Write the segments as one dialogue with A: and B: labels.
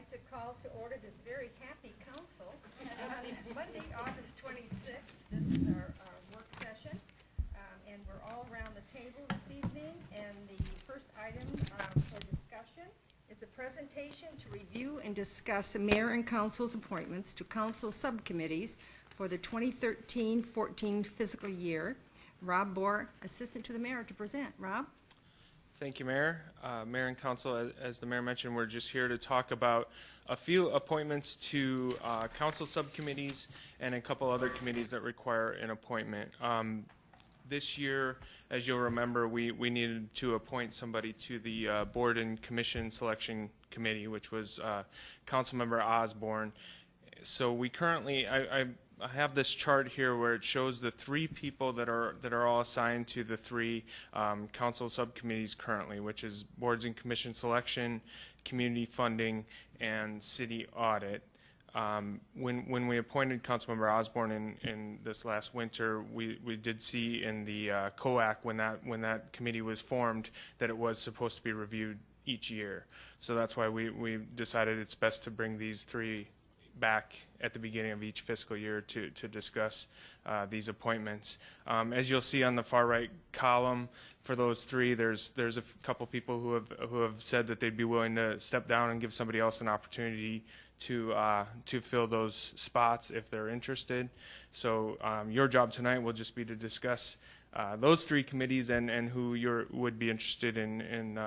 A: like to call to order this very happy council. Monday, August 26th, this is our work session, and we're all around the table this evening, and the first item for discussion is a presentation to review and discuss the mayor and council's appointments to council subcommittees for the 2013-14 fiscal year. Rob Bohr, Assistant to the Mayor, to present. Rob?
B: Thank you, Mayor. Mayor and Council, as the Mayor mentioned, we're just here to talk about a few appointments to council subcommittees and a couple other committees that require an appointment. This year, as you'll remember, we needed to appoint somebody to the Board and Commission Selection Committee, which was Councilmember Osborne. So we currently, I have this chart here where it shows the three people that are all assigned to the three council subcommittees currently, which is Boards and Commission Selection, Community Funding, and City Audit. When we appointed Councilmember Osborne in this last winter, we did see in the COAC when that committee was formed that it was supposed to be reviewed each year. So that's why we decided it's best to bring these three back at the beginning of each fiscal year to discuss these appointments. As you'll see on the far right column, for those three, there's a couple people who have said that they'd be willing to step down and give somebody else an opportunity to fill those spots if they're interested. So your job tonight will just be to discuss those three committees and who would be interested in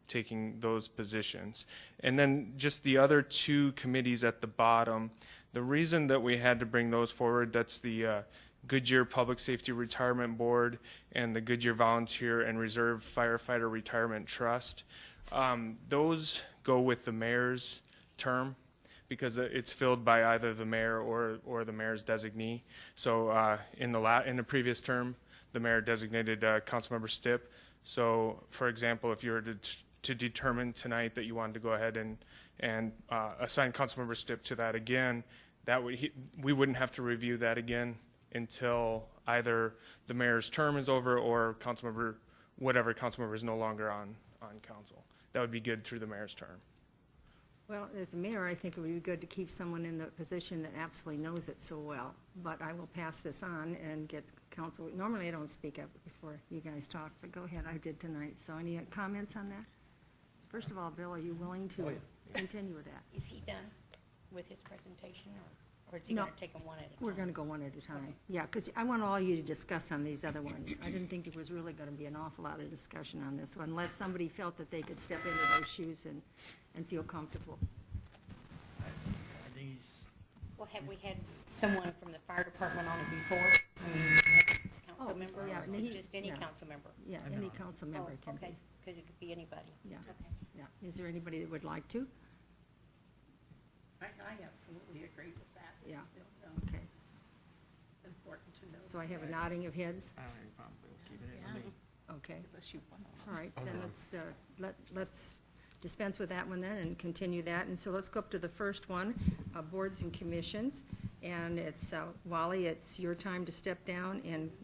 B: taking those positions. And then just the other two committees at the bottom, the reason that we had to bring those forward, that's the Goodyear Public Safety Retirement Board and the Goodyear Volunteer and Reserve Firefighter Retirement Trust. Those go with the mayor's term because it's filled by either the mayor or the mayor's designee. So in the previous term, the mayor designated Councilmember Stipp. So, for example, if you were to determine tonight that you wanted to go ahead and assign Councilmember Stipp to that again, we wouldn't have to review that again until either the mayor's term is over or whatever councilmember is no longer on council. That would be good through the mayor's term.
A: Well, as a mayor, I think it would be good to keep someone in the position that absolutely knows it so well. But I will pass this on and get council. Normally I don't speak up before you guys talk, but go ahead, I did tonight. So any comments on that? First of all, Bill, are you willing to continue with that?
C: Is he done with his presentation, or is he going to take them one at a time?
A: We're going to go one at a time. Okay. Yeah, because I want all you to discuss on these other ones. I didn't think there was really going to be an awful lot of discussion on this one, unless somebody felt that they could step into those shoes and feel comfortable.
D: I think
C: well, have we had someone from the fire department on it before? I mean, council member,
A: yeah,
C: or is it just any council member?
A: Yeah, any council member can
C: okay.
A: be.
C: Because it could be anybody.
A: Yeah.
C: Okay.
A: Yeah. Is there anybody that would like to?
E: I absolutely agree with that.
A: Yeah.
E: Okay.
A: Okay.
E: It's important to know.
A: So I have a nodding of heads.
D: I don't have any problem with keeping it. I mean,
A: Okay.
E: Unless you want to.
A: All right. Then let's dispense with that one then and continue that. And so let's go up to the first one, boards and commissions. And it's Wally. It's your time to step down,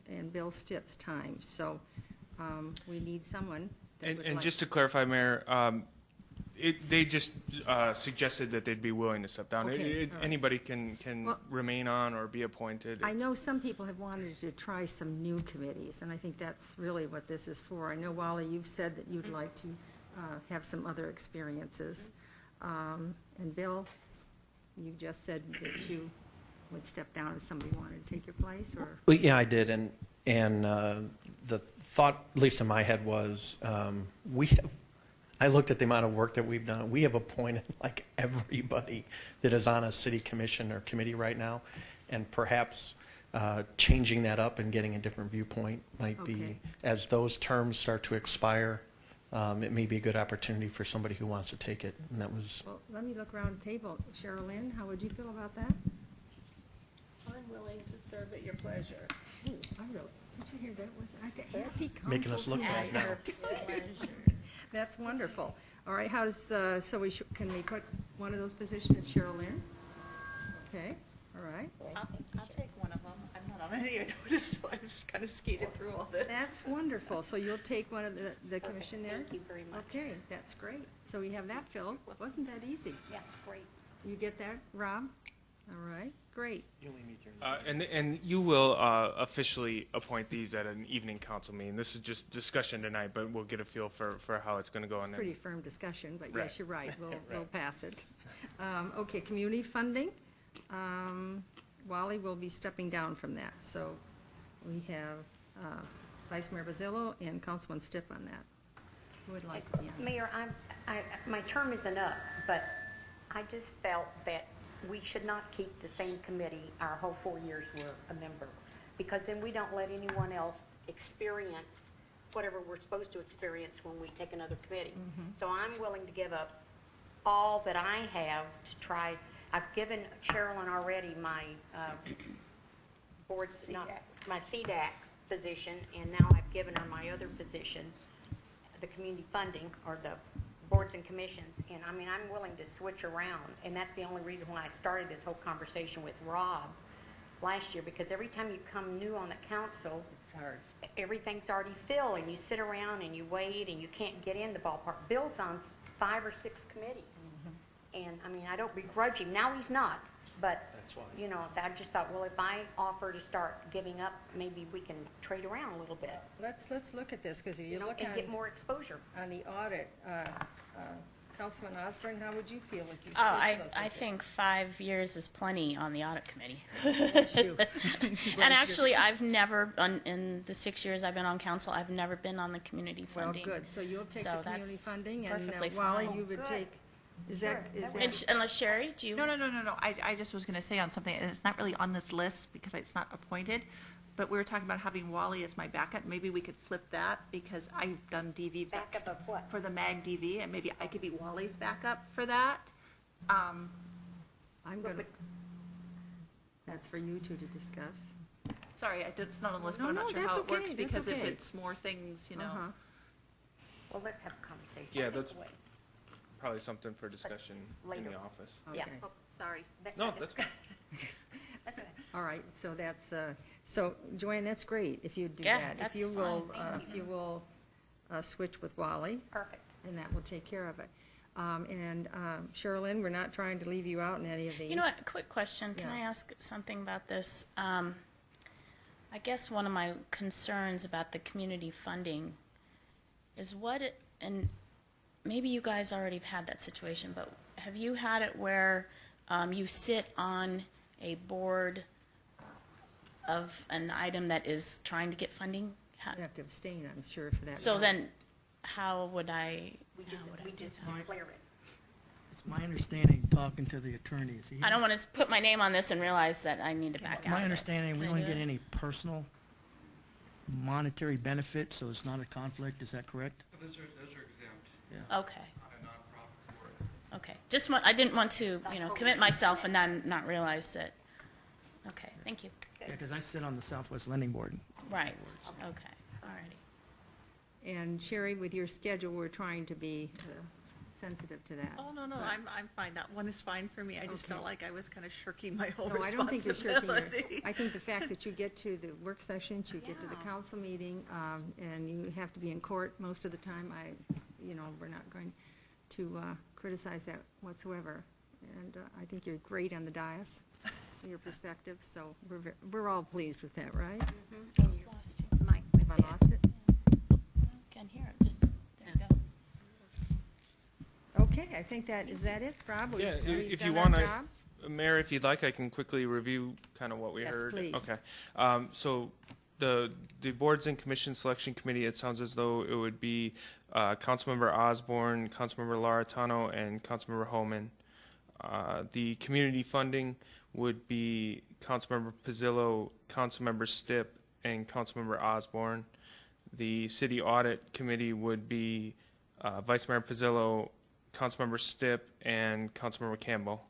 A: and Bill Stipp's time. So we need someone.
B: And just to clarify, Mayor, they just suggested that they'd be willing to step down.
A: Okay, right.
B: Anybody can remain on or be appointed.
A: I know some people have wanted to try some new committees, and I think that's really what this is for. I know, Wally, you've said that you'd like to have some other experiences. And Bill, you just said that you would step down if somebody wanted to take your place, or?
F: Well, yeah, I did, and the thought, at least in my head, was I looked at the amount of work that we've done. We have appointed like everybody that is on a city commission or committee right now, and perhaps changing that up and getting a different viewpoint might be, as those terms start to expire, it may be a good opportunity for somebody who wants to take it. And that was.
A: Well, let me look around the table. Cheryl Lynn, how would you feel about that?
E: I'm willing to serve at your pleasure.
A: Ooh, I wrote. Did you hear that? Happy council
F: Making us look bad now.
A: That's wonderful. All right, how does, can we put one of those positions as Cheryl Lynn? Okay, all right.
E: I'll take one of them. I'm not I didn't even notice, so I just kind of skated through all this.
A: That's wonderful. So you'll take one of the commission there?
C: Thank you very much.
A: Okay, that's great. So we have that filled. Wasn't that easy?
C: Yeah, great.
A: You get that, Rob? All right, great.
B: And you will officially appoint these at an evening council meeting. This is just discussion tonight, but we'll get a feel for how it's going to go.
A: It's pretty firm discussion, but
B: Right.
A: yes, you're right. We'll
B: Right.
A: pass it. Okay, community funding. Wally will be stepping down from that. So we have Vice Mayor Basillo and Councilman Stipp on that. Who would like to be on?
C: Mayor, my term isn't up, but I just felt that we should not keep the same committee our whole 4 years we're a member, because then we don't let anyone else experience whatever we're supposed to experience when we take another committee. So I'm willing to give up all that I have to try. I've given Sherilyn already my board's, not, my CDAC position, and now I've given her my other position, the community funding, or the boards and commissions, and I mean, I'm willing to switch around, and that's the only reason why I started this whole conversation with Rob last year, because every time you come new on the council,
A: It's hard.
C: everything's already filled, and you sit around and you wait, and you can't get in the ballpark. Bill's on 5 or 6 committees, and I mean, I don't begrudge him. Now he's not, but,
F: That's why.
C: you know, I just thought, well, if I offer to start giving up, maybe we can trade around a little bit,
A: Let's look at this, because if
C: you
A: you
C: know,
A: look
C: and get more exposure.
A: on the audit, Councilman Osborne, how would you feel if you switched
G: Oh,
A: those
G: I
A: positions?
G: think 5 years is plenty on the audit committee.
A: Bless you.
G: And actually, I've never, in the 6 years I've been on council, I've never been on the community
A: Well,
G: funding.
A: good, so you'll take
G: So
A: the community
G: that's
A: funding, and
G: perfectly
A: Wally,
G: fine.
A: you would
C: Good.
A: take, is that,
G: Unless Sherry, do you?
H: No. I just was going to say on something, and it's not really on this list because it's not appointed, but we were talking about having Wally as my backup. Maybe we could flip that because I've done DV
C: Backup of what?
H: for the MAG DV, and maybe I could be Wally's backup for that.
A: I'm gonna, that's for you two to discuss.
H: Sorry, it's not on the list, but
A: No,
H: I'm not
A: no,
H: sure
A: that's
H: how it
A: okay,
H: works
A: that's
H: because if
A: okay.
H: it's more things, you know.
A: Uh-huh.
C: Well, let's have a conversation.
B: Yeah,
C: Either
B: that's-
C: way.
B: Probably something for discussion in
C: Later.
B: the office.
C: Yeah.
A: Okay.
H: Oh, sorry.
B: No, that's fine.
C: That's okay.
A: All right, so that's, so Joanne, that's great if you do
G: Yeah,
A: that.
G: that's
A: If you will,
G: fine.
A: if you will switch with Wally,
C: Perfect.
A: and that will take care of it. And Sherilyn, we're not trying to leave you out in any of these.
G: You know what, quick question, can
A: Yeah.
G: I ask something about this? I guess one of my concerns about the community funding is and maybe you guys already have had that situation, but have you had it where you sit on a board of an item that is trying to get funding?
A: You have to abstain, I'm sure, for that.
G: So then, how would I?
C: We just declare it.
D: It's my understanding, talking to the attorneys.
G: I don't want to put my name on this and realize that I need to back out.
D: My
G: of it.
D: understanding, we
G: Can I
D: don't
G: do
D: get
G: it?
D: any personal monetary benefit, so it's not a conflict. Is that correct?
I: Those are exempt
G: Okay.
I: on a nonprofit board.
G: Okay, I didn't want to, commit myself and then not realize that. Okay, thank you.
D: Yeah, because I sit on the Southwest Lending Board.
G: Right, okay, all righty.
A: And Sherry, with your schedule, we're trying to be sensitive to that.
H: Oh, no, I'm fine. That one is fine for me. I just
A: Okay.
H: felt like I was kind of shirking my whole
A: No, I don't think you're shirking your,
H: responsibility.
A: I think the fact that you get to the work sessions, you get to the council meeting, and you have to be in court most of the time, we're not going to criticize that whatsoever. And I think you're great on the dais, your perspective, so we're all pleased with that, right?
G: Just lost you.
C: Mike,
A: Have I lost it?
G: Can't hear it, just, there you go.
A: Okay, I think is that it, Rob?
B: Yeah,
A: We've
B: if
A: done
B: you
A: our
B: want,
A: job?
B: Mayor, if you'd like, I can quickly review kind of what we
A: Yes,
B: heard.
A: please.
B: Okay. So the boards and commission selection committee, it sounds as though it would be Councilmember Osborne, Councilmember Laratano, and Councilmember Holman. The community funding would be Councilmember Pizzillo, Councilmember Stipp, and Councilmember Osborne. The city audit committee would be Vice Mayor Pizzillo, Councilmember Stipp, and Councilmember Campbell.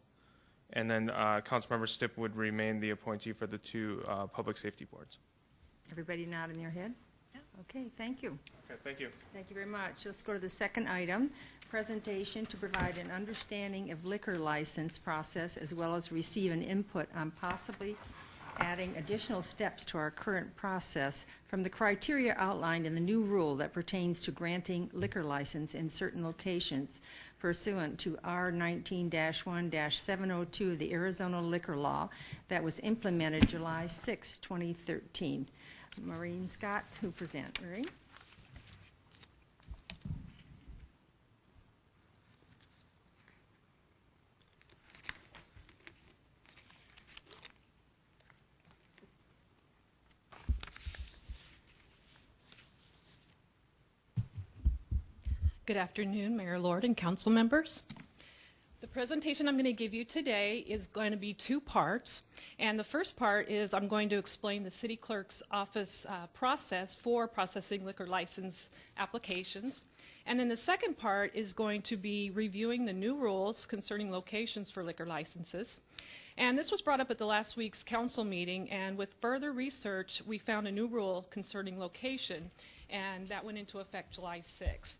B: And then Councilmember Stipp would remain the appointee for the 2 public safety boards.
A: Everybody nodding their head? Okay, thank you.
B: Okay, thank you.
A: Thank you very much. Let's go to the second item, presentation to provide an understanding of liquor license process as well as receive an input on possibly adding additional steps to our current process from the criteria outlined in the new rule that pertains to granting liquor license in certain locations pursuant to R 19-1-702 of the Arizona Liquor Law that was implemented July 6, 2013. Maureen Scott, who present. Maureen?
J: Good afternoon, Mayor Lord and council members. The presentation I'm going to give you today is going to be two parts. And the first part is I'm going to explain the city clerk's office process for processing liquor license applications. And then the second part is going to be reviewing the new rules concerning locations for liquor licenses. And this was brought up at the last week's council meeting, and with further research, we found a new rule concerning location, and that went into effect July 6th.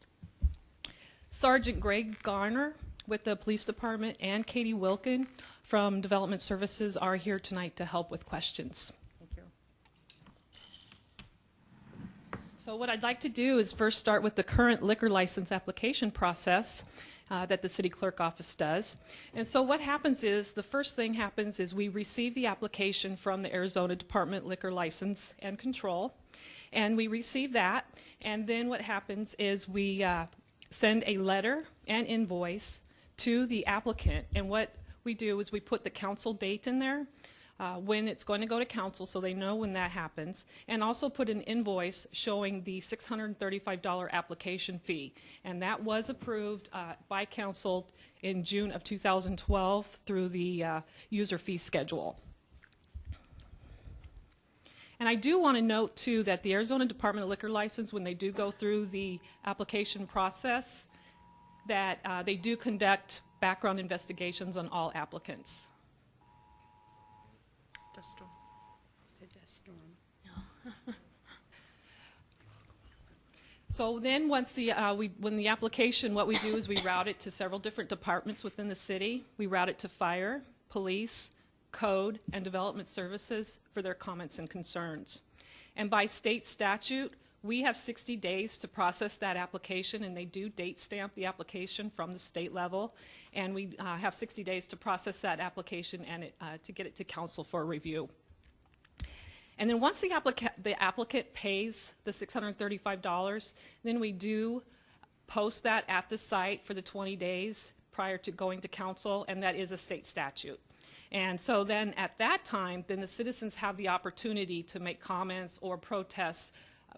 J: Sergeant Greg Garner with the police department and Katie Wilkin from Development Services are here tonight to help with questions.
A: Thank you.
J: So what I'd like to do is first start with the current liquor license application process that the city clerk office does. And so what happens is, the first thing happens is we receive the application from the Arizona Department of Liquor License and Control, and we receive that, and then what happens is we send a letter and invoice to the applicant, and what we do is we put the council date in there, when it's going to go to council so they know when that happens, and also put an invoice showing the $635 application fee. And that was approved by council in June of 2012 through the user fee schedule. And I do want to note, too, that the Arizona Department of Liquor License, when they do go through the application process, that they do conduct background investigations on all applicants.
H: Dust storm.
C: It's a dust storm.
J: So then once the, when the application, what we do is we route it to several different departments within the city. We route it to fire, police, code, and development services for their comments and concerns. And by state statute, we have 60 days to process that application, and they do date stamp the application from the state level. And we have 60 days to process that application and to get it to council for review. And then once the applicant pays the $635, then we do post that at the site for the 20 days prior to going to council, and that is a state statute. And so then at that time, then the citizens have the opportunity to make comments or protests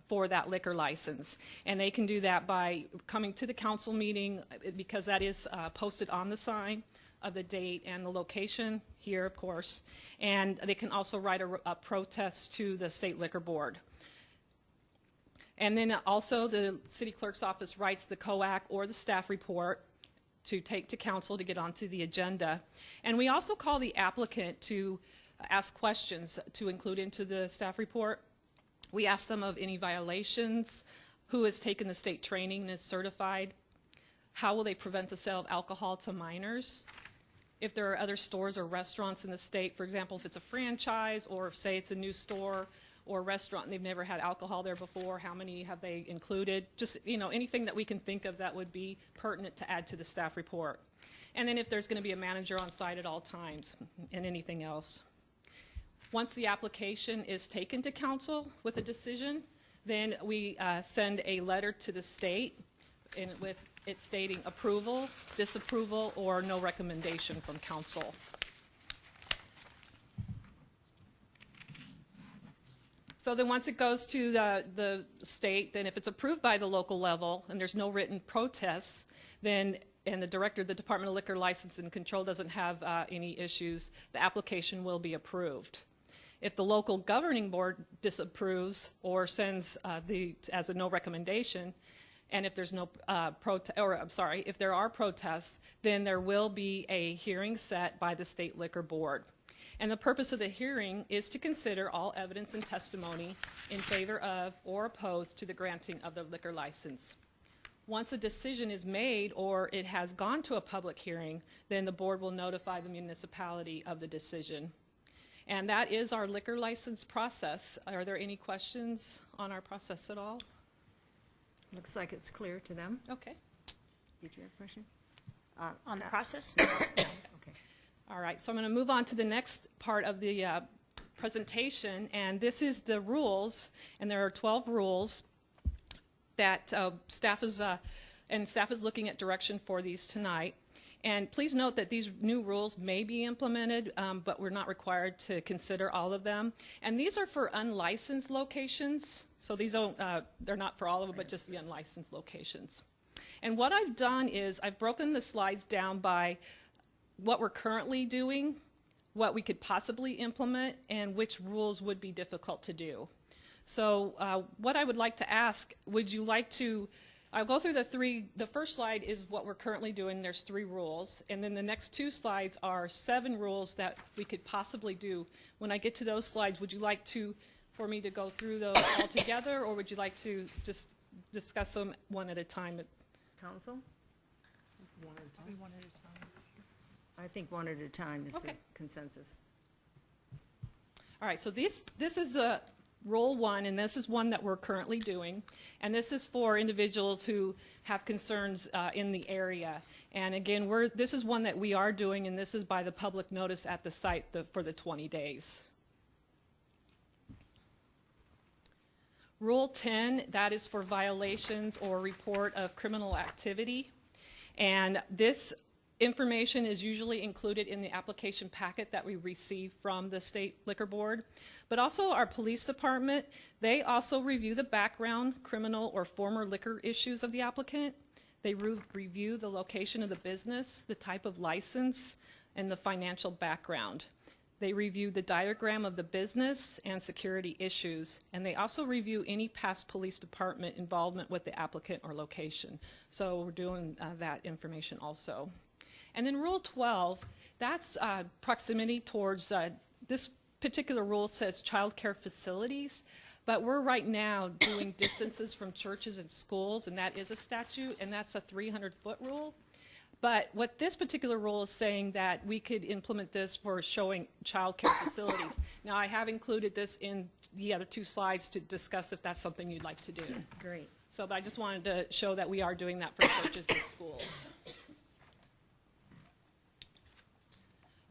J: for that liquor license. And they can do that by coming to the council meeting, because that is posted on the sign of the date and the location here, of course. And they can also write a protest to the state liquor board. And then also the city clerk's office writes the COAC or the staff report to take to council to get onto the agenda. And we also call the applicant to ask questions to include into the staff report. We ask them of any violations, who has taken the state training and is certified, how will they prevent the sale of alcohol to minors, if there are other stores or restaurants in the state, for example, if it's a franchise, or if, say, it's a new store or restaurant and they've never had alcohol there before, how many have they included? Just, you know, anything that we can think of that would be pertinent to add to the staff report. And then if there's going to be a manager on site at all times, and anything else. Once the application is taken to council with a decision, then we send a letter to the state with it stating approval, disapproval, or no recommendation from council. So then once it goes to the state, then if it's approved by the local level and there's no written protests, then, and the director of the Department of Liquor License and Control doesn't have any issues, the application will be approved. If the local governing board disapproves or sends as a no recommendation, and if there's no if there are protests, then there will be a hearing set by the state liquor board. And the purpose of the hearing is to consider all evidence and testimony in favor of or opposed to the granting of the liquor license. Once a decision is made or it has gone to a public hearing, then the board will notify the municipality of the decision. And that is our liquor license process. Are there any questions on our process at all?
A: Looks like it's clear to them.
J: Okay.
A: Did you have a question?
G: On the process?
A: Okay.
J: All right, so I'm going to move on to the next part of the presentation, and this is the rules, and there are 12 rules that staff is looking at direction for these tonight. And please note that these new rules may be implemented, but we're not required to consider all of them. And these are for unlicensed locations, so these don't, they're not for all of them, but just the unlicensed locations. And what I've done is I've broken the slides down by what we're currently doing, what we could possibly implement, and which rules would be difficult to do. So what I would like to ask, would you like to, I'll go through the first slide is what we're currently doing, there's 3 rules, and then the next 2 slides are 7 rules that we could possibly do. When I get to those slides, would you like for me to go through those all together, or would you like to just discuss them one at a time?
A: Council?
D: One at a time.
H: Maybe one at a time.
A: I think one at a time is the
J: Okay.
A: consensus.
J: All right, so this is the rule 1, and this is one that we're currently doing. And this is for individuals who have concerns in the area. And again, this is one that we are doing, and this is by the public notice at the site for the 20 days. Rule 10, that is for violations or report of criminal activity. And this information is usually included in the application packet that we receive from the State Liquor Board. But also our police department, they also review the background, criminal, or former liquor issues of the applicant. They review the location of the business, the type of license, and the financial background. They review the diagram of the business and security issues, and they also review any past police department involvement with the applicant or location. So we're doing that information also. And then Rule 12, that's proximity towards, this particular rule says child care facilities, but we're right now doing distances from churches and schools, and that is a statute, and that's a 300-foot rule. But what this particular rule is saying that we could implement this for showing child care facilities. Now, I have included this in the other 2 slides to discuss if that's something you'd like to do.
A: Great.
J: So but I just wanted to show that we are doing that for churches and schools.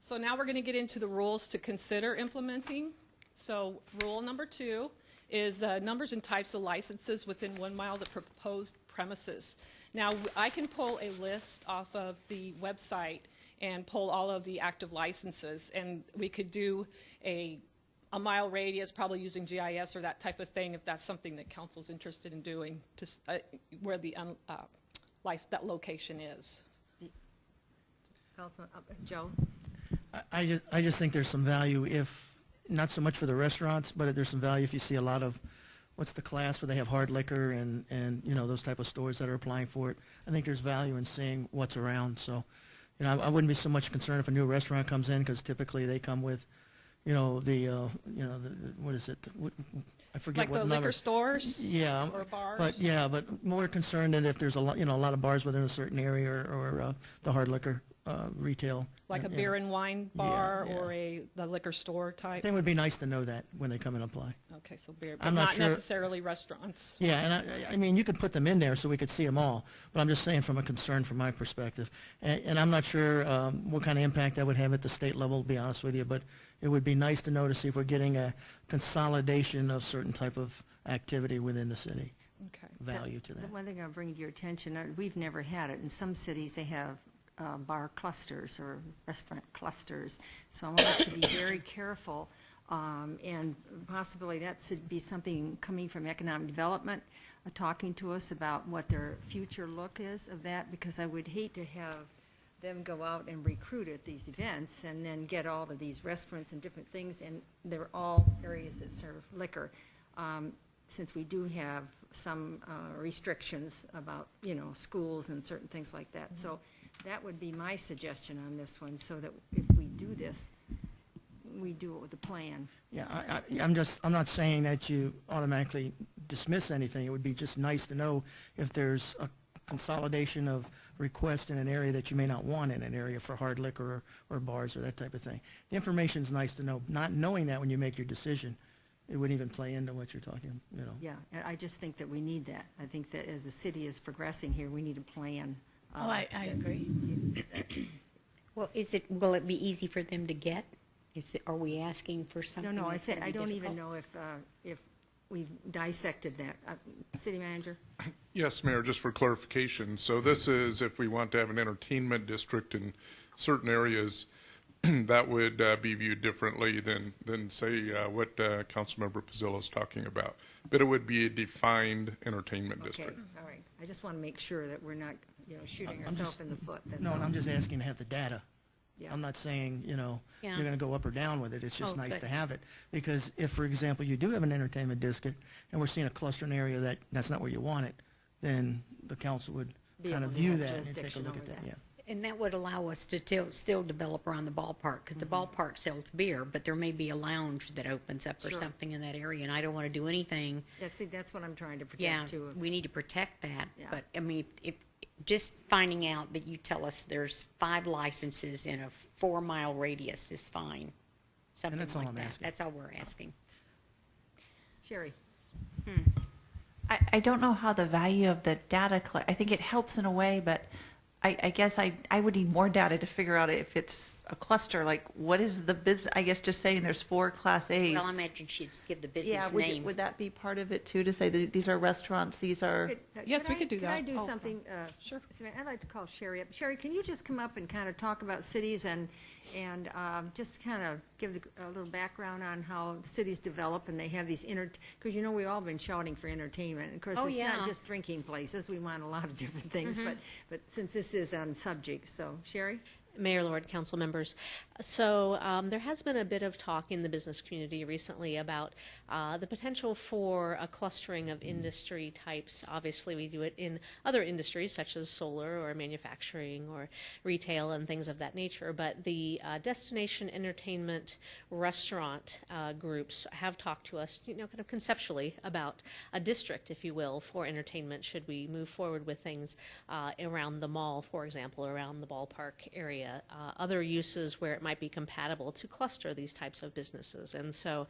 J: So now we're going to get into the rules to consider implementing. So rule number 2 is the numbers and types of licenses within 1 mile of the proposed premises. Now, I can pull a list off of the website and pull all of the active licenses, and we could do a mile radius, probably using GIS or that type of thing, if that's something that council's interested in doing, to where the that location is.
A: Councilman, Joe?
D: I just think there's some value if, not so much for the restaurants, but there's some value if you see a lot of, what's the class where they have hard liquor and you know, those type of stores that are applying for it. I think there's value in seeing what's around. So, you know, I wouldn't be so much concerned if a new restaurant comes in, because typically they come with, you know, what is it? I forget
J: Like
D: what
J: the
D: number.
J: liquor stores?
D: Yeah,
J: Or bars?
D: but more concerned that if there's a lot of bars within a certain area or the hard liquor retail.
J: Like a
D: you
J: beer
D: know.
J: and wine bar
D: Yeah.
J: or the liquor store
D: I
J: type?
D: think it would be nice to know that when they come and apply.
J: Okay, so beer, but
D: I'm not
J: not
D: sure-
J: necessarily restaurants.
D: Yeah, and I mean, you could put them in there so we could see them all, but I'm just saying from a concern from my perspective. And I'm not sure what kind of impact that would have at the state level, to be honest with you, but it would be nice to know to see if we're getting a consolidation of certain type of activity within the city.
J: Okay.
D: Value to that.
A: The one thing I'll bring to your attention, we've never had it. In some cities, they have bar clusters or restaurant clusters. So I want us to be very careful, and possibly that should be something coming from economic development, talking to us about what their future look is of that, because I would hate to have them go out and recruit at these events and then get all of these restaurants and different things, and they're all areas that serve liquor. Since we do have some restrictions about, you know, schools and certain things like that. So that would be my suggestion on this one, so that if we do this, we do it with a plan.
D: Yeah, I'm not saying that you automatically dismiss anything. It would be just nice to know if there's a consolidation of requests in an area that you may not want in an area for hard liquor or bars or that type of thing. The information's nice to know. Not knowing that when you make your decision, it wouldn't even play into what you're talking, you know.
A: Yeah, I just think that we need that. I think that as the city is progressing here, we need a plan.
G: Oh, I agree.
C: Well, will it be easy for them to get? Are we asking for
A: No,
C: something?
A: no, I
C: that's
A: said,
C: gonna
A: I
C: be
A: don't even
C: difficult?
A: know if we've dissected that. City manager?
K: Yes, Mayor, just for clarification. So this is if we want to have an entertainment district in certain areas, that would be viewed differently than say, what Councilmember Pizzillo is talking about. But it would be a defined entertainment
A: Okay,
K: district.
A: all right. I just want to make sure that we're not, shooting
D: I'm
A: ourselves
D: just-
A: in the foot, that's
D: No,
A: all.
D: and I'm just asking to have the data.
A: Yeah.
D: I'm not saying,
C: Yeah.
D: you're going to go up or down with it. It's just
C: Oh,
D: nice
C: good.
D: to have it. Because if, for example, you do have an entertainment district and we're seeing a clustering area that's not where you want it, then the council would
A: Be
D: kind of
A: able to
D: view
A: have
D: that and take a
A: jurisdiction
D: look at
A: over
D: that,
A: that.
D: yeah.
C: And that would allow us to still develop around the ballpark, because the ballpark sells beer, but there may be a lounge that opens up or
A: Sure.
C: something in that area, and I don't want to do anything.
A: Yeah, see, that's what I'm trying to
C: Yeah,
A: protect too.
C: we need to protect that.
A: Yeah.
C: But, I mean, if just finding out that you tell us there's 5 licenses in a 4-mile radius is fine. Something
D: that's all
C: like
D: I'm
C: that.
D: asking.
C: That's all we're asking.
A: Sherry?
H: I don't know how the value of the data I think it helps in a way, but I guess I would need more data to figure out if it's a cluster, like what is the business, I guess just saying there's 4 Class A's.
C: Well, I imagine she'd give the
H: Yeah,
C: business
H: would,
C: name.
H: would that be part of it too, to say that these are restaurants, these are?
J: Yes, we could do
A: Could I
J: that.
A: do
H: Oh,
A: something?
J: Sure.
A: I'd like to call Sherry up. Sherry, can you just come up and kind of talk about cities and just kind of give a little background on how cities develop and they have these because we've all been shouting for entertainment. And of course,
C: Oh,
A: it's
C: yeah.
A: not just drinking places. We want a lot of different things, but since this is on subject, so Sherry?
L: Mayor, Lord, council members. So there has been a bit of talk in the business community recently about the potential for a clustering of industry types. Obviously, we do it in other industries such as solar or manufacturing or retail and things of that nature. But the destination entertainment restaurant groups have talked to us, kind of conceptually about a district, if you will, for entertainment should we move forward with things around the mall, for example, around the ballpark area. Other uses where it might be compatible to cluster these types of businesses. And so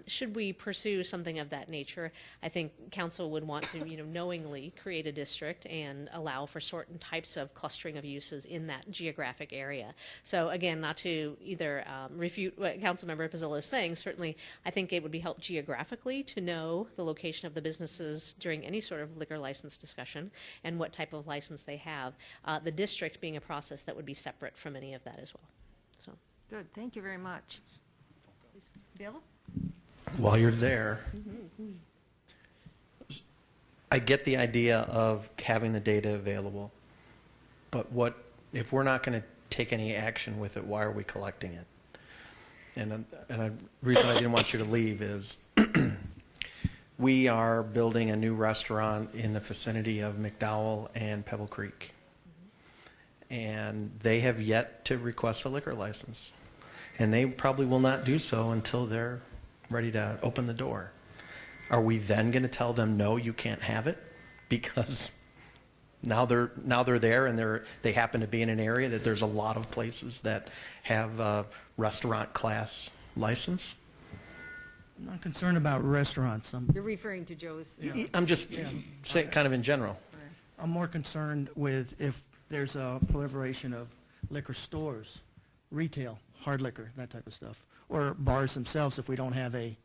L: should we pursue something of that nature, I think council would want to knowingly create a district and allow for certain types of clustering of uses in that geographic area. So again, not to either refute what Councilmember Pizzillo is saying, certainly I think it would be helped geographically to know the location of the businesses during any sort of liquor license discussion and what type of license they have. The district being a process that would be separate from any of that as well. So.
A: Good, thank you very much. Bill?
F: While you're there, I get the idea of having the data available, but if we're not going to take any action with it, why are we collecting it? And the reason I didn't want you to leave is we are building a new restaurant in the vicinity of McDowell and Pebble Creek. And they have yet to request a liquor license. And they probably will not do so until they're ready to open the door. Are we then going to tell them, no, you can't have it? Because now they're there and they happen to be in an area that there's a lot of places that have a restaurant class license?
D: I'm not concerned about restaurants.
A: You're referring to Joe's?
F: I'm just saying kind of in general.
D: I'm more concerned with if there's a proliferation of liquor stores, retail, hard liquor, that type of stuff, or bars themselves if we don't have a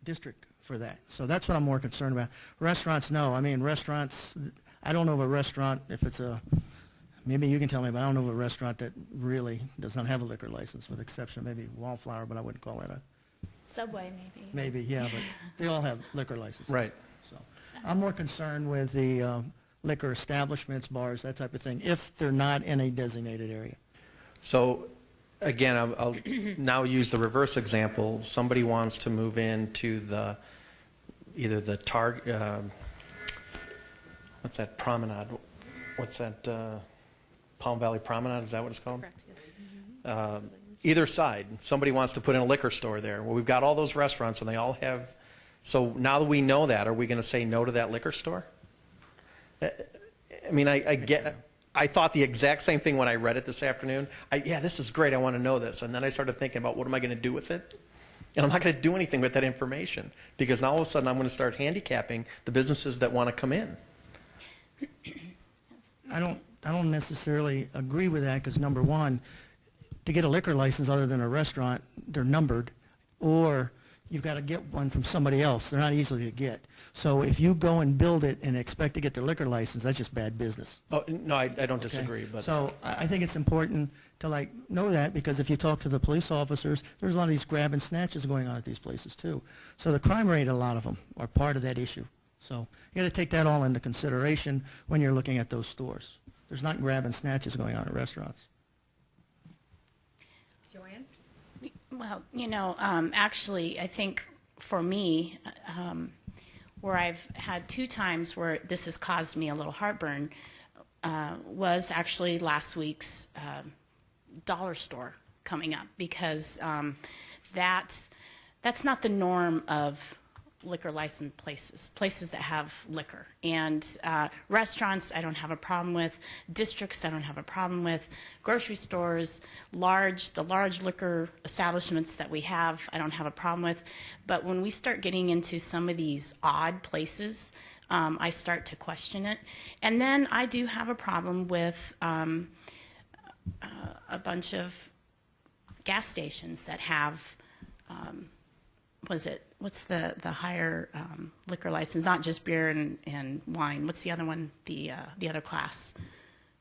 D: district for that. So that's what I'm more concerned about. Restaurants, no. I mean, restaurants, I don't know of a restaurant, if it's maybe you can tell me, but I don't know of a restaurant that really does not have a liquor license, with the exception of maybe Wallflower, but I wouldn't call that
G: Subway, maybe.
D: maybe, yeah, but they all have liquor licenses.
F: Right.
D: So I'm more concerned with the liquor establishments, bars, that type of thing, if they're not in a designated area.
F: So again, I'll now use the reverse example. Somebody wants to move into either the what's that promenade? What's that, Palm Valley Promenade, is that what it's called?
L: Correct, yes.
F: Either side, somebody wants to put in a liquor store there. Well, we've got all those restaurants and they all have, so now that we know that, are we going to say no to that liquor store? I mean, I get, I thought the exact same thing when I read it this afternoon. Yeah, this is great. I want to know this. And then I started thinking about what am I going to do with it? And I'm not going to do anything with that information because now all of a sudden I'm going to start handicapping the businesses that want to come in.
D: I don't necessarily agree with that because number one, to get a liquor license other than a restaurant, they're numbered, or you've got to get one from somebody else. They're not easy to get. So if you go and build it and expect to get the liquor license, that's just bad business.
F: Oh, no, I don't
D: Okay?
F: disagree. But
D: So I think it's important to know that because if you talk to the police officers, there's a lot of these grab and snatches going on at these places too. So the crime rate, a lot of them are part of that issue. So you got to take that all into consideration when you're looking at those stores. There's not grab and snatches going on at restaurants.
A: Joanne?
G: Well, actually, I think for me, where I've had 2 times where this has caused me a little heartburn was actually last week's dollar store coming up because that's not the norm of liquor license places that have liquor. And restaurants I don't have a problem with, districts I don't have a problem with, grocery stores, the large liquor establishments that we have I don't have a problem with. But when we start getting into some of these odd places, I start to question it. And then I do have a problem with a bunch of gas stations that have what's the higher liquor license? Not just beer and wine. What's the other one? The other class?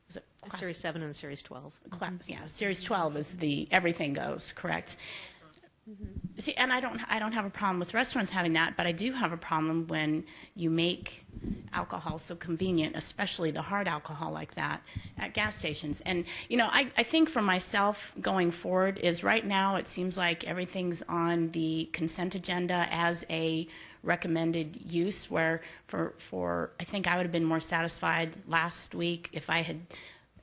G: Is it class?
L: Series 7 and Series 12.
G: Class, yeah, Series 12 is the everything goes, correct? Mm-hmm. See, and I don't have a problem with restaurants having that, but I do have a problem when you make alcohol so convenient, especially the hard alcohol like that, at gas stations. And, I think for myself going forward is right now it seems like everything's on the consent agenda as a recommended use, where for I think I would have been more satisfied last week if I had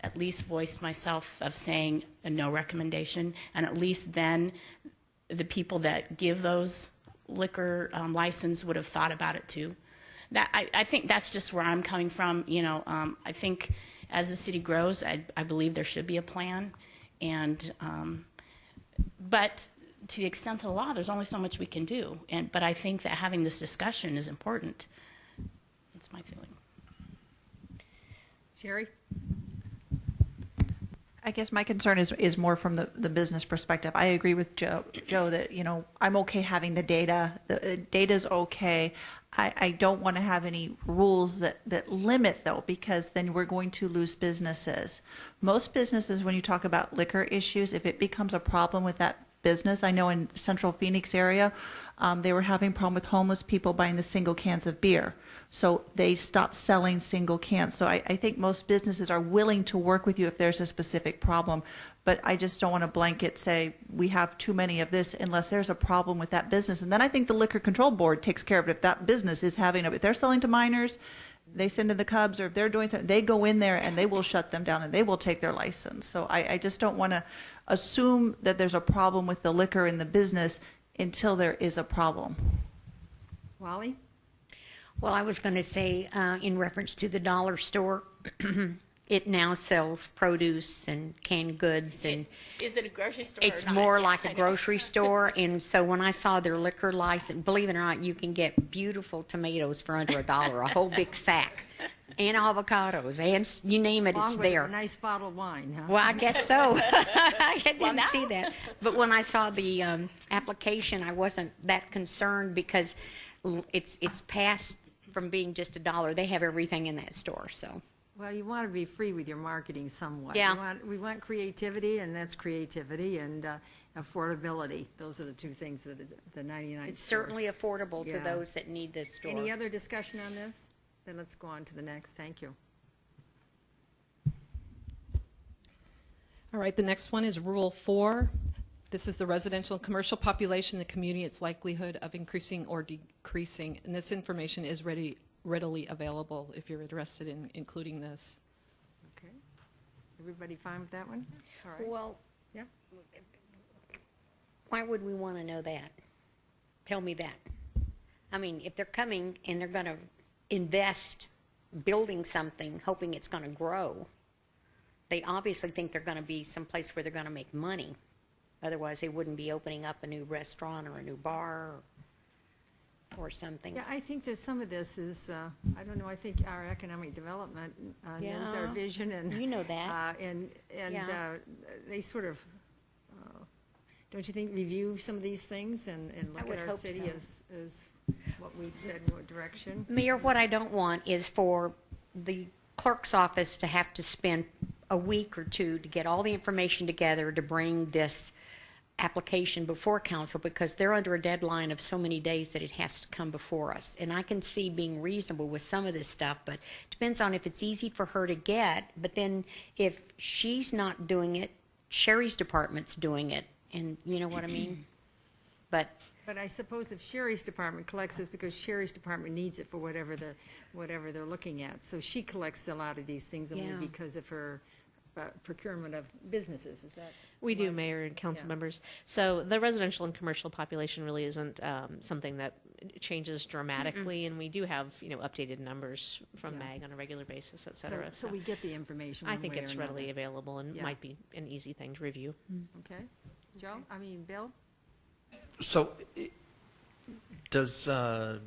G: at least voiced myself of saying a no recommendation, and at least then the people that give those liquor license would have thought about it too. That I think that's just where I'm coming from. I think as the city grows, I believe there should be a plan, and but to the extent of the law, there's only so much we can do. But I think that having this discussion is important. That's my feeling.
A: Sherry?
H: I guess my concern is more from the business perspective. I agree with Joe that, I'm okay having the data. The data's okay. I don't want to have any rules that limit, though, because then we're going to lose businesses. Most businesses, when you talk about liquor issues, if it becomes a problem with that business, I know in Central Phoenix area, they were having a problem with homeless people buying the single cans of beer. So they stopped selling single cans. So I think most businesses are willing to work with you if there's a specific problem. But I just don't want to blanket say we have too many of this unless there's a problem with that business. And then I think the Liquor Control Board takes care of it. If that business is if they're selling to minors, they send in the Cubs, or if they're doing something, they go in there and they will shut them down and they will take their license. So I just don't want to assume that there's a problem with the liquor in the business until there is a problem.
A: Wally?
C: Well, I was going to say, in reference to the dollar store, it now sells produce and canned goods, and
G: Is it a grocery store?
C: it's
G: or not?
C: more
G: Yeah,
C: like
G: I
C: a
G: know.
C: grocery store. And so when I saw their liquor license, believe it or not, you can get beautiful tomatoes for under $1, a whole big sack, and avocados, and you name it,
A: Along
C: it's
A: with
C: there.
A: a nice bottle of wine, huh?
C: Well, I guess so. I didn't
G: now-
C: see that. But when I saw the application, I wasn't that concerned because it's passed from being just $1. They have everything in that store, so.
A: Well, you want to be free with your marketing somewhat.
C: Yeah.
A: We want creativity, and that's creativity, and affordability. Those are the two things that the 99
C: It's
A: store.
C: certainly affordable to
A: Yeah.
C: those that need this store.
A: Any other discussion on this? Then let's go on to the next. Thank you.
J: All right, the next one is Rule 4. This is the residential and commercial population in the community, its likelihood of increasing or decreasing. And this information is readily available if you're interested in including this.
A: Okay. Everybody fine with that one? All right.
C: Well,
A: Yeah.
C: why would we want to know that? Tell me that. I mean, if they're coming and they're going to invest building something, hoping it's going to grow. They obviously think they're going to be someplace where they're going to make money. Otherwise, they wouldn't be opening up a new restaurant or a new bar or something.
A: Yeah, I think there's some of this is, I don't know, I think our economic development knows our
C: Yeah.
A: vision and.
C: You know that.
A: And
C: Yeah.
A: they sort of, don't you think, review some of these things and look
C: would
A: at our
C: hope
A: city
C: so.
A: as what we've said, what direction?
C: Mayor, what I don't want is for the clerk's office to have to spend a week or two to get all the information together to bring this application before council, because they're under a deadline of so many days that it has to come before us. And I can see being reasonable with some of this stuff, but depends on if it's easy for her to get. But then if she's not doing it, Sherry's department's doing it, and you know what I mean? But
A: But I suppose if Sherry's department collects this, because Sherry's department needs it for whatever they're looking at. So she collects a lot of these things only
C: Yeah.
A: because of her procurement of businesses, is that?
L: We do, Mayor and council members. So the residential and commercial population really isn't something that changes dramatically, and we do have, updated numbers from MAG on a regular basis, et cetera.
A: So we get the information
L: I
A: one
L: think
A: way
L: it's
A: or
L: readily
A: another.
L: available and
A: Yeah.
L: might be an easy thing to review.
A: Okay. Joe, Bill?
F: So, does, I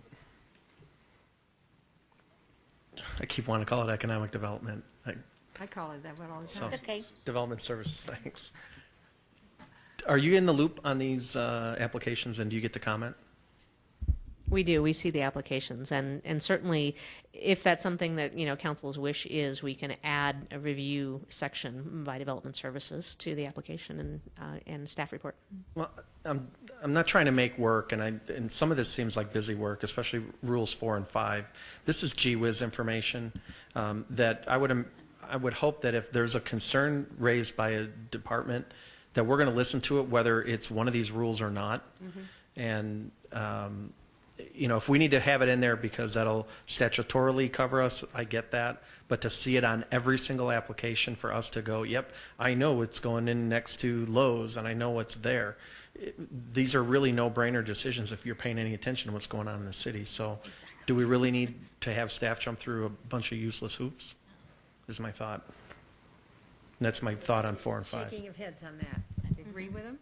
F: keep wanting to call it economic development,
A: I call it that one all the
F: so,
A: time.
C: okay.
F: development services, thanks. Are you in the loop on these applications, and do you get to comment?
L: We do. We see the applications, and certainly, if that's something that council's wish is, we can add a review section by development services to the application and staff report.
F: Well, I'm not trying to make work, and some of this seems like busy work, especially rules 4 and 5. This is gee whiz information that I would hope that if there's a concern raised by a department, that we're going to listen to it, whether it's one of these rules or not. And if we need to have it in there because that'll statutorily cover us, I get that. But to see it on every single application for us to go, yep, I know it's going in next to Lowe's and I know what's there. These are really no-brainer decisions if you're paying any attention to what's going on in the city. So do we really need to have staff jump through a bunch of useless hoops, is my thought. And that's my thought on 4 and 5.
A: Shaking of heads on that. Agree with him?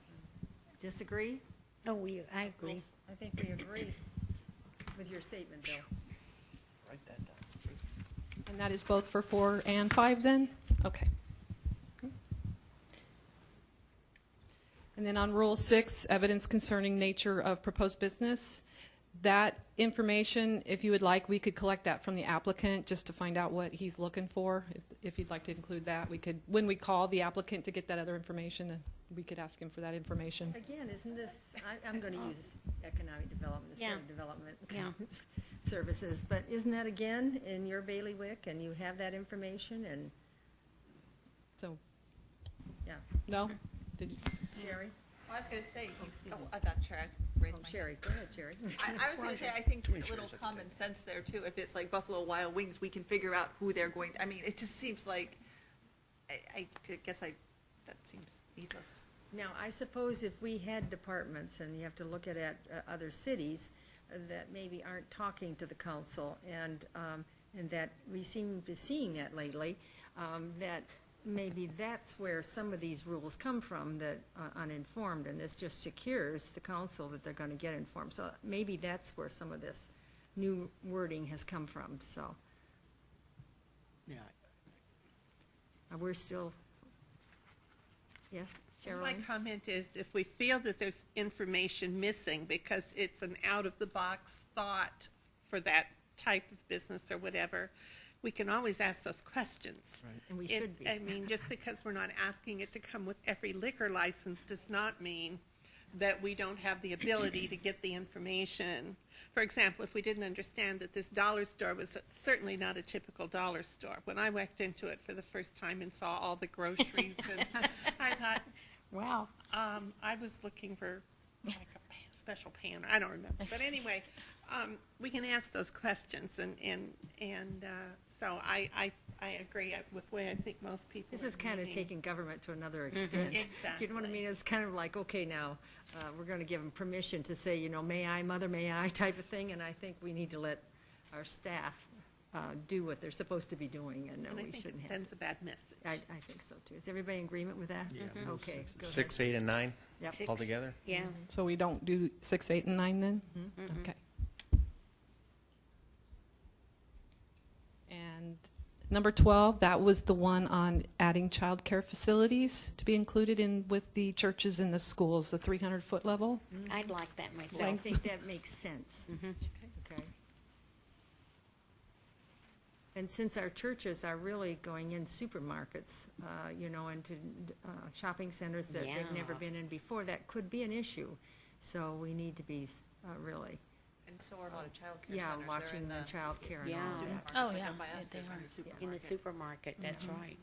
A: Disagree?
C: Oh, I agree.
A: I think we agree with your statement, Bill.
F: Write that down.
J: And that is both for 4 and 5 then? Okay. And then on Rule 6, evidence concerning nature of proposed business, that information, if you would like, we could collect that from the applicant just to find out what he's looking for. If you'd like to include that, we could, when we call the applicant to get that other information, we could ask him for that information.
A: Again, isn't this, I'm going to use economic development,
C: Yeah.
A: development
C: Yeah.
A: services, but isn't that again in your bailiwick and you have that information and,
J: So,
A: yeah.
J: no? Did you?
A: Sherry?
M: I was going to say,
A: excuse me.
M: I thought Sherry was raising my hand.
A: Sherry, go ahead, Sherry.
M: I was going to say, I think
F: Too many
M: a little
F: Sherrys, I
M: common sense there too. If it's like Buffalo Wild Wings, we can figure out who they're going to, it just seems like, I guess that seems needless.
A: Now, I suppose if we had departments, and you have to look at other cities, that maybe aren't talking to the council, and that we seem to be seeing that lately, that maybe that's where some of these rules come from, that uninformed, and this just secures the council that they're going to get informed. So maybe that's where some of this new wording has come from, so.
D: Yeah.
A: We're still, yes,
E: My
A: Geraldine?
E: comment is if we feel that there's information missing because it's an out-of-the-box thought for that type of business or whatever, we can always ask those questions.
D: Right.
A: And we should be.
E: Just because we're not asking it to come with every liquor license does not mean that we don't have the ability to get the information. For example, if we didn't understand that this dollar store was certainly not a typical dollar store. When I walked into it for the first time and saw all the groceries, and I thought,
C: Wow.
E: I was looking for like a special pan. I don't remember. But anyway, we can ask those questions, and so I agree with the way I think most people.
A: This
E: are
A: is kind of
E: reading.
A: taking government to another extent. You know what I
E: Exactly.
A: mean? It's kind of like, okay, now, we're going to give them permission to say, may I, mother, may I, type of thing, and I think we need to let our staff do what they're supposed to be doing, and
E: And I
A: we
E: think it
A: shouldn't have.
E: sends a bad message.
A: I think so too. Is everybody in agreement with that?
D: Yeah,
A: Okay. go
F: 6, 8, and 9
A: ahead. Yep.
F: altogether?
L: Yeah.
J: So we don't do 6, 8, and 9 then? Okay. And number 12, that was the one on adding childcare facilities to be included in with the churches and the schools, the 300-foot level.
C: I'd like that
A: I
C: myself.
A: think that makes sense. Okay. And since our churches are really going in supermarkets, into shopping centers that they've never
C: Yeah.
A: been in before, that could be an issue. So we need to be really,
M: And so are a lot of childcare
A: yeah,
M: centers. They're
A: watching
M: in
A: the childcare and
C: Yeah.
A: all that.
M: supermarkets.
G: Oh,
M: Like
G: yeah,
M: up by us,
G: they
M: they're
G: are.
M: in the supermarket.
C: In the supermarket, that's right.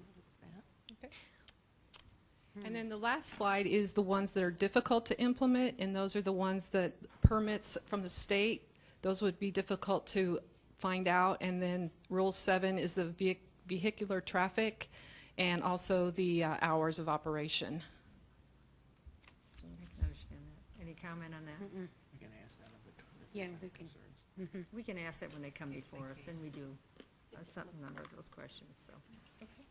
J: And then the last slide is the ones that are difficult to implement, and those are the ones that permits from the state, those would be difficult to find out. And then Rule 7 is the vehicular traffic and also the hours of operation.
A: I can understand that. Any comment on that?
D: We can ask that of the
C: Yeah, we can.
A: We can ask that when they come before us, and we do some number of those questions, so.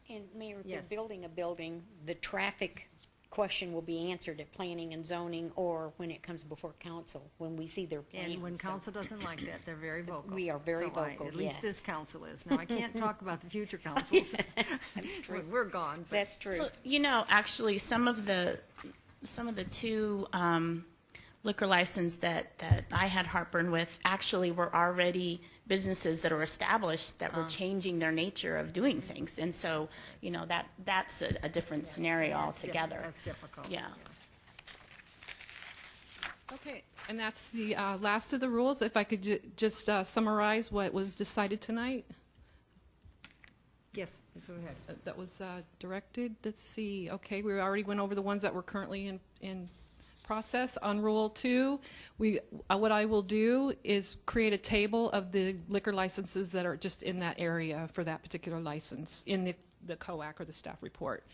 C: And Mayor, if
A: Yes.
C: they're building a building, the traffic question will be answered at planning and zoning or when it comes before council, when we see their plans.
A: And when
C: So-
A: council doesn't like that, they're very vocal.
C: We are very
A: So
C: vocal,
A: at least
C: yes.
A: this council is. Now, I can't talk about the future councils.
C: That's true.
A: When we're gone, but
C: That's true.
G: Well, you know, actually, some of the two liquor license that I had heartburn with actually were already businesses that are established that were changing their nature of doing things, and so that's a different scenario altogether.
A: that's difficult.
G: Yeah.
J: Okay, and that's the last of the rules. If I could just summarize what was decided tonight.
A: Yes, go ahead.
J: That was directed. Let's see. Okay, we already went over the ones that were currently in process. On Rule 2, what I will do is create a table of the liquor licenses that are just in that area for that particular license in the COAC or the staff report.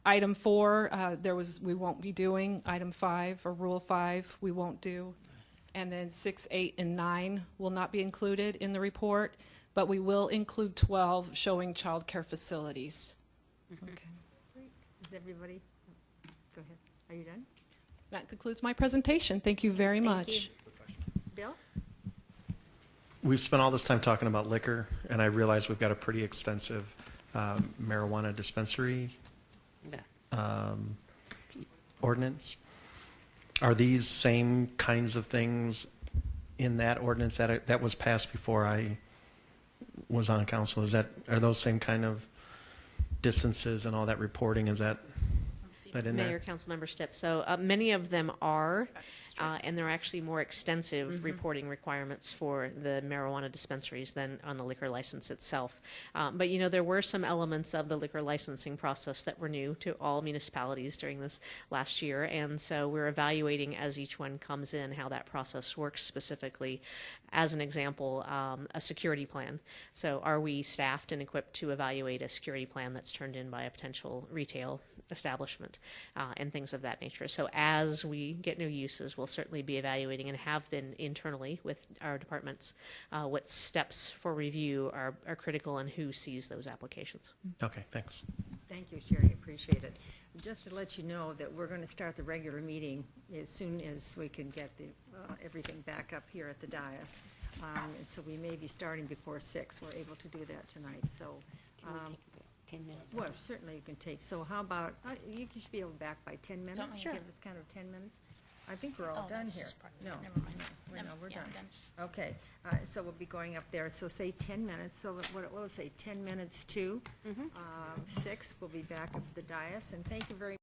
J: Item 4, we won't be doing. Item 5 or Rule 5, we won't do. And then 6, 8, and 9 will not be included in the report, but we will include 12 showing childcare facilities. Okay.
A: Great. Is everybody, go ahead. Are you done?
J: That concludes my presentation. Thank you very much.
A: Bill?
F: We've spent all this time talking about liquor, and I realize we've got a pretty extensive marijuana dispensary ordinance. Are these same kinds of things in that ordinance that was passed before I was on council? Are those same kind of distances and all that reporting? Is that in
L: Mayor,
F: there?
L: council member Stipp. So many of them are, and they're actually more extensive reporting requirements for the marijuana dispensaries than on the liquor license itself. But there were some elements of the liquor licensing process that were new to all municipalities during this last year, and so we're evaluating as each one comes in how that process works specifically. As an example, a security plan. So are we staffed and equipped to evaluate a security plan that's turned in by a potential retail establishment and things of that nature? So as we get new uses, we'll certainly be evaluating and have been internally with our departments what steps for review are critical and who sees those applications.
F: Okay, thanks.
A: Thank you, Sherry, appreciate it. Just to let you know that we're going to start the regular meeting as soon as we can get everything back up here at the dais. And so we may be starting before 6. We're able to do that tonight, so.
C: 10 minutes.
A: Well, certainly you can take, so how about, you should be able to back by 10 minutes?
G: Don't we?
A: Give us kind of 10 minutes? I think we're all
G: Oh,
A: done
G: that's
A: here.
G: just part of it.
A: No,
G: Never mind.
A: no, we're
G: Yeah,
A: done.
G: I'm done.
A: Okay, so we'll be going up there, so say 10 minutes, so what will it say, 10 minutes to 6, we'll be back at the dais, and thank you very